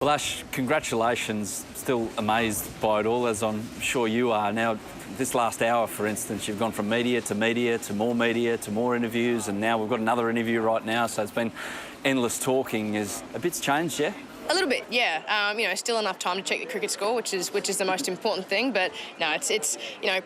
Well, Ash, congratulations. Still amazed by it all, as I'm sure you are. Now, this last hour, for instance, you've gone from media to more interviews, and now we've got another interview right now, so it's been endless talking. A bit's changed, yeah? A little bit, yeah. Still enough time to check the cricket score, which is the most important thing. But no, it's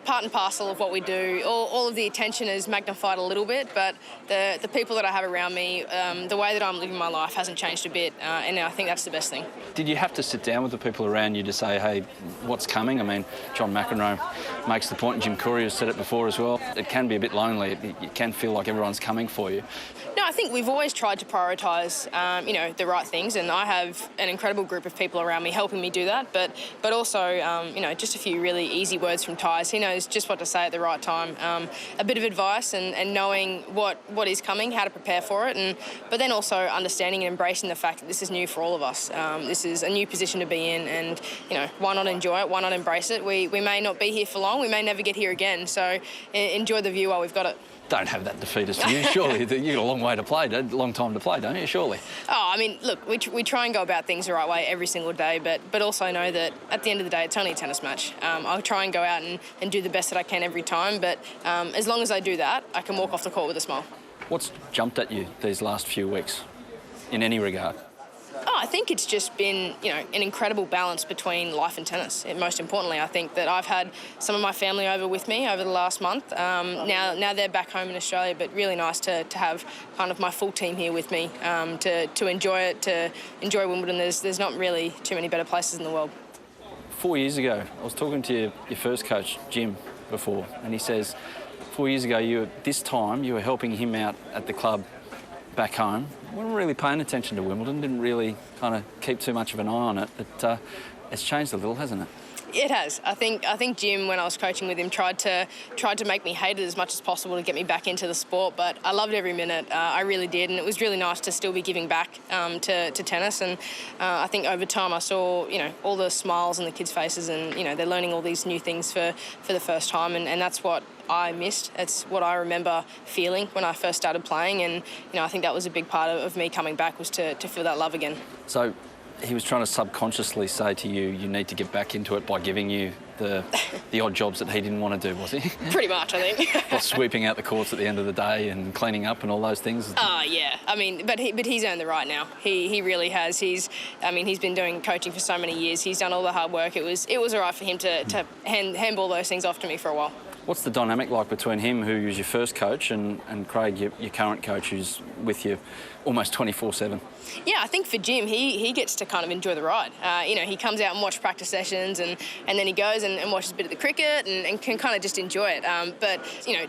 part and parcel of what we do. All of the attention is magnified a little bit, but the people that I have around me, the way that I'm living my life hasn't changed a bit, and I think that's the best thing. Did you have to sit down with the people around you to say, hey, what's coming? I mean, John McEnroe makes the point, and Jim Courier has said it before as well. It can be a bit lonely. It can feel like everyone's coming for you. No, I think we've always tried to prioritise, the right things, and I have an incredible group of people around me helping me do that. But also, just a few really easy words from Ty's. He knows just what to say at the right time. A bit of advice and knowing what is coming, how to prepare for it, but then also understanding and embracing the fact that this is new for all of us. This is a new position to be in, and why not enjoy it? Why not embrace it? We may not be here for long. We may never get here again. So enjoy the view while we've got it. Don't have that defeatist view, surely. You've got a long way to play, a long time to play, don't you, surely? Oh, I mean, look, we try and go about things the right way every single day, but also know that at the end of the day, it's only a tennis match. I'll try and go out and do the best that I can every time, but as long as I do that, I can walk off the court with a smile. What's jumped at you these last few weeks, in any regard? Oh, I think it's just been, an incredible balance between life and tennis. And most importantly, I think that I've had some of my family over with me over the last month. Now they're back home in Australia, but really nice to have kind of my full team here with me to enjoy it, to enjoy Wimbledon. There's not really too many better places in the world. 4 years ago, I was talking to your first coach, Jim, before, and he says 4 years ago, you were helping him out at the club back home. Weren't really paying attention to Wimbledon, didn't really kind of keep too much of an eye on it, but it's changed a little, hasn't it? It has. I think Jim, when I was coaching with him, tried to make me hate it as much as possible to get me back into the sport, but I loved every minute. I really did, and it was really nice to still be giving back to tennis. And I think over time I saw, all the smiles on the kids' faces, and they're learning all these new things for the first time, and that's what I missed. It's what I remember feeling when I first started playing, and I think that was a big part of me coming back, was to feel that love again. So he was trying to subconsciously say to you, you need to get back into it by giving you the odd jobs that he didn't want to do, was he? Pretty much, I think. Or sweeping out the courts at the end of the day and cleaning up and all those things. Yeah. I mean, but he's earned the right now. He really has. He's been doing coaching for so many years. He's done all the hard work. It was all right for him to handball those things off to me for a while. What's the dynamic like between him, who was your first coach, and Craig, your current coach, who's with you almost 24/7? Yeah, I think for Jim, he gets to kind of enjoy the ride. He comes out and watches practice sessions, and then he goes and watches a bit of the cricket and can kind of just enjoy it. But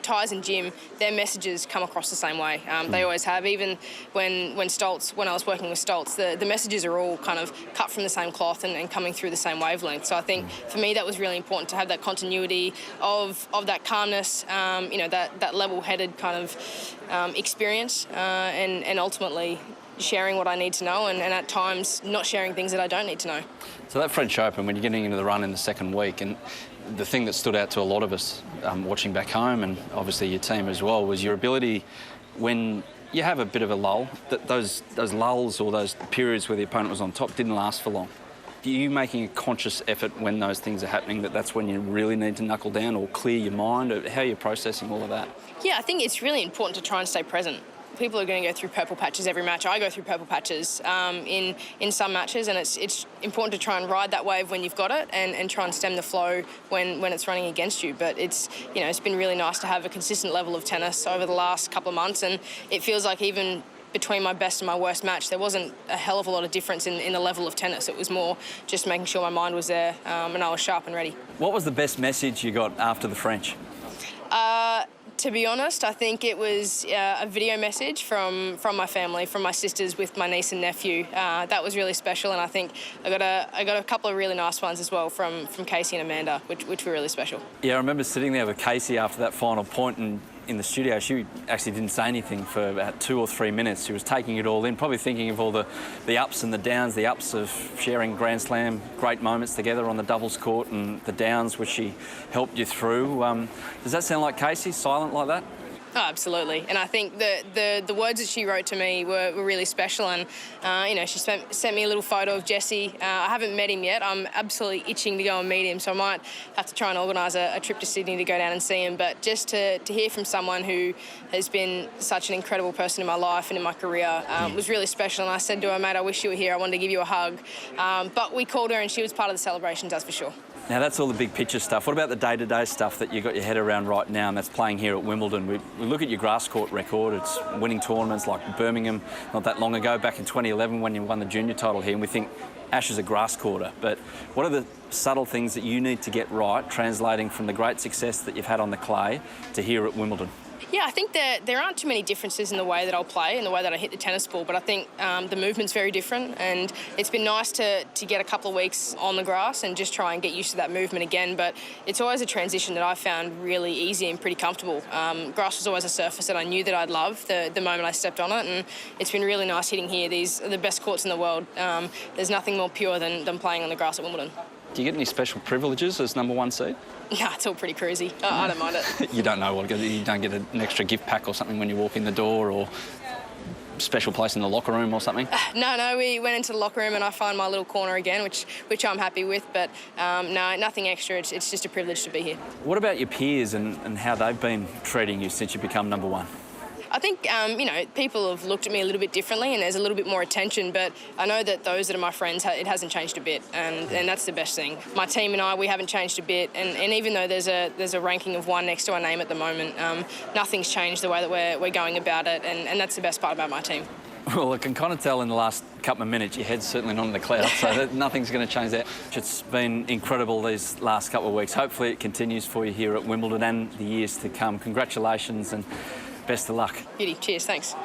Ty's and Jim, their messages come across the same way. They always have. Even when I was working with Stoltz, the messages are all kind of cut from the same cloth and coming through the same wavelength. So I think for me that was really important, to have that continuity of that calmness, that level-headed kind of experience, and ultimately sharing what I need to know, and at times not sharing things that I don't need to know. So that French Open, when you're getting into the run in the second week, and the thing that stood out to a lot of us watching back home, and obviously your team as well, was your ability, when you have a bit of a lull, that those lulls or those periods where the opponent was on top didn't last for long. Are you making a conscious effort when those things are happening, that's when you really need to knuckle down or clear your mind? Or how are you processing all of that? Yeah, I think it's really important to try and stay present. People are going to go through purple patches every match. I go through purple patches in some matches, and it's important to try and ride that wave when you've got it, and try and stem the flow when it's running against you. But it's been really nice to have a consistent level of tennis over the last couple of months, and it feels like even between my best and my worst match, there wasn't a hell of a lot of difference in the level of tennis. It was more just making sure my mind was there, and I was sharp and ready. What was the best message you got after the French? To be honest, I think it was a video message from my family, from my sisters with my niece and nephew. That was really special, and I think I got a couple of really nice ones as well from Casey and Amanda, which were really special. Yeah, I remember sitting there with Casey after that final point, and in the studio, she actually didn't say anything for about 2 or 3 minutes. She was taking it all in, probably thinking of all the ups and the downs, the ups of sharing Grand Slam, great moments together on the doubles court, and the downs which she helped you through. Does that sound like Casey, silent like that? Oh, absolutely. And I think the words that she wrote to me were really special. And, she sent me a little photo of Jesse. I haven't met him yet. I'm absolutely itching to go and meet him. So I might have to try and organise a trip to Sydney to go down and see him. But just to hear from someone who has been such an incredible person in my life and in my career was really special. And I said to her, mate, I wish you were here. I wanted to give you a hug. But we called her and she was part of the celebrations, that's for sure. Now, that's all the big picture stuff. What about the day-to-day stuff that you've got your head around right now, and that's playing here at Wimbledon? We look at your grass court record. It's winning tournaments like Birmingham not that long ago, back in 2011 when you won the junior title here, and we think Ash is a grass courter. But what are the subtle things that you need to get right, translating from the great success that you've had on the clay to here at Wimbledon? Yeah, I think that there aren't too many differences in the way that I'll play and the way that I hit the tennis ball, but I think the movement's very different, and it's been nice to get a couple of weeks on the grass and just try and get used to that movement again. But it's always a transition that I found really easy and pretty comfortable. Grass was always a surface that I knew that I'd love the moment I stepped on it, and it's been really nice hitting here. These are the best courts in the world. There's nothing more pure than playing on the grass at Wimbledon. Do you get any special privileges as number one seed? Nah, it's all pretty cruisy. I don't mind it. You don't know what, you don't get an extra gift pack or something when you walk in the door, or special place in the locker room or something? No, we went into the locker room and I find my little corner again, which I'm happy with, but no, nothing extra. It's just a privilege to be here. What about your peers and how they've been treating you since you become number one? I think, people have looked at me a little bit differently and there's a little bit more attention, but I know that those that are my friends, it hasn't changed a bit, and that's the best thing. My team and I, we haven't changed a bit, and even though there's a ranking of 1 next to our name at the moment, nothing's changed the way that we're going about it, and that's the best part about my team. Well, I can kind of tell in the last couple of minutes your head's certainly not in the clouds, so that nothing's going to change that. It's been incredible these last couple of weeks. Hopefully it continues for you here at Wimbledon and the years to come. Congratulations and best of luck. Beauty. Cheers. Thanks.